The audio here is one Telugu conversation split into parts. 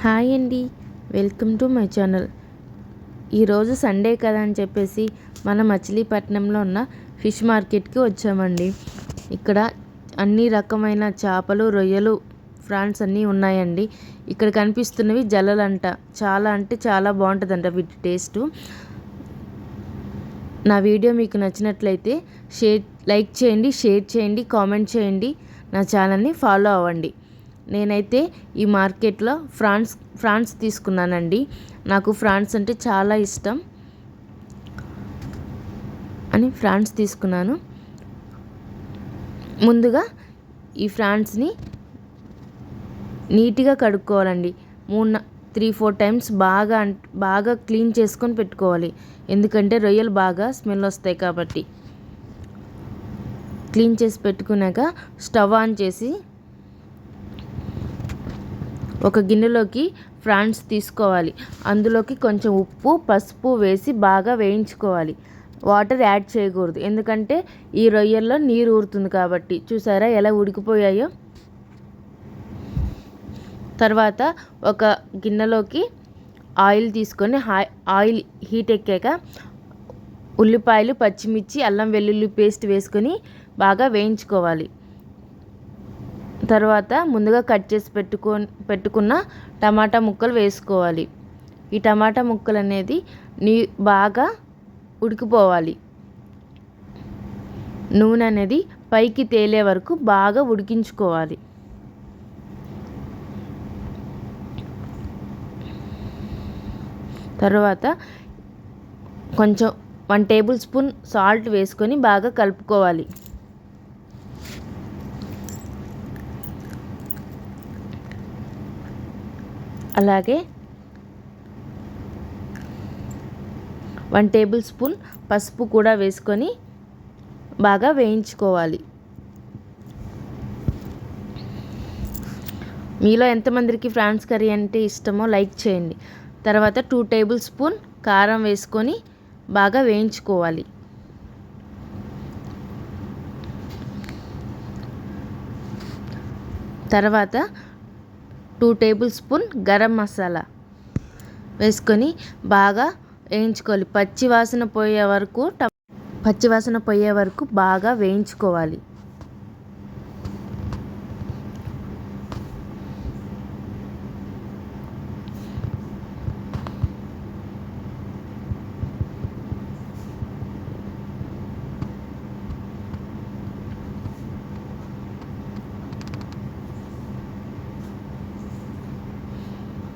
హాయ్ అండి, వెల్కమ్ టు మై ఛానల్. ఈరోజు సండే కదా అని చెప్పేసి మన మచిలీపట్నంలో ఉన్న ఫిష్ మార్కెట్కి వచ్చామండి. ఇక్కడ అన్ని రకమైన చేపలు, రొయ్యలు, ఫ్రాన్స్ అన్నీ ఉన్నాయండి. ఇక్కడ కనిపిస్తున్నవి జల్లలంట. చాలా అంటే చాలా బాగుంటుందంట వీటి టేస్టు. నా వీడియో మీకు నచ్చినట్లయితే లైక్ చేయండి, షేర్ చేయండి, కామెంట్ చేయండి, నా ఛానల్ని ఫాలో అవ్వండి. నేనైతే ఈ మార్కెట్లో ఫ్రాన్స్ తీసుకున్నానండి. నాకు ఫ్రాన్స్ అంటే చాలా ఇష్టం అని ఫ్రాన్స్ తీసుకున్నాను. ముందుగా ఈ ఫ్రాన్స్ని నీట్గా కడుక్కోవాలండి. 3-4 టైమ్స్ బాగా క్లీన్ చేసుకొని పెట్టుకోవాలి. ఎందుకంటే రొయ్యలు బాగా స్మెల్ వస్తాయి కాబట్టి. క్లీన్ చేసి పెట్టుకున్నాక స్టవ్ ఆన్ చేసి ఒక గిన్నెలోకి ఫ్రాన్స్ తీసుకోవాలి. అందులోకి కొంచెం ఉప్పు, పసుపు వేసి బాగా వేయించుకోవాలి. వాటర్ యాడ్ చేయకూడదు, ఎందుకంటే ఈ రొయ్యల్లో నీరు ఊరుతుంది కాబట్టి. చూసారా ఎలా ఉడికిపోయాయో. తర్వాత ఒక గిన్నెలోకి ఆయిల్ తీసుకొని ఆయిల్ హీట్ ఎక్కాక ఉల్లిపాయలు, పచ్చిమిర్చి, అల్లం వెల్లుల్లి పేస్ట్ వేసుకొని బాగా వేయించుకోవాలి. తర్వాత ముందుగా కట్ చేసి పెట్టుకున్న టమాటా ముక్కలు వేసుకోవాలి. ఈ టమాటా ముక్కలు అనేది బాగా ఉడికిపోవాలి. నూనె అనేది పైకి తేలే వరకు బాగా ఉడికించుకోవాలి. తర్వాత కొంచెం 1 టేబుల్ స్పూన్ సాల్ట్ వేసుకొని బాగా కలుపుకోవాలి. అలాగే 1 టేబుల్ స్పూన్ పసుపు కూడా వేసుకొని బాగా వేయించుకోవాలి. మీలో ఎంతమందికి ఫ్రాన్స్ కర్రీ అంటే ఇష్టమో లైక్ చేయండి. తర్వాత 2 టేబుల్ స్పూన్ కారం వేసుకొని బాగా వేయించుకోవాలి. తర్వాత 2 టేబుల్ స్పూన్ గరం మసాలా వేసుకొని బాగా వేయించుకోవాలి. పచ్చివాసన పోయే వరకు బాగా వేయించుకోవాలి.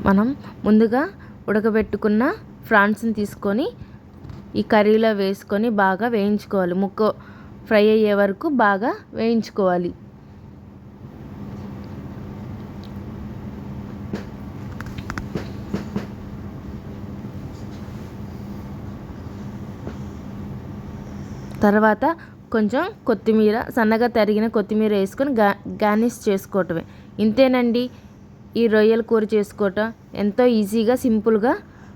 మనం ముందుగా ఉడకబెట్టుకున్న ఫ్రాన్స్ని తీసుకొని ఈ కర్రీలో వేసుకొని బాగా వేయించుకోవాలి. ముక్క ఫ్రై అయ్యే వరకు బాగా వేయించుకోవాలి. తర్వాత కొంచెం కొత్తిమీర, సన్నగా తరిగిన కొత్తిమీర వేసుకొని గార్నిష్ చేసుకోవటమే. ఇంతేనండి, ఈ రొయ్యల కూర చేసుకోవటం ఎంతో ఈజీగా, సింపుల్గా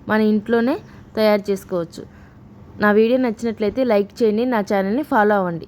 మన ఇంట్లోనే తయారు చేసుకోవచ్చు. నా వీడియో నచ్చినట్లయితే లైక్ చేయండి, నా ఛానల్ని ఫాలో అవ్వండి.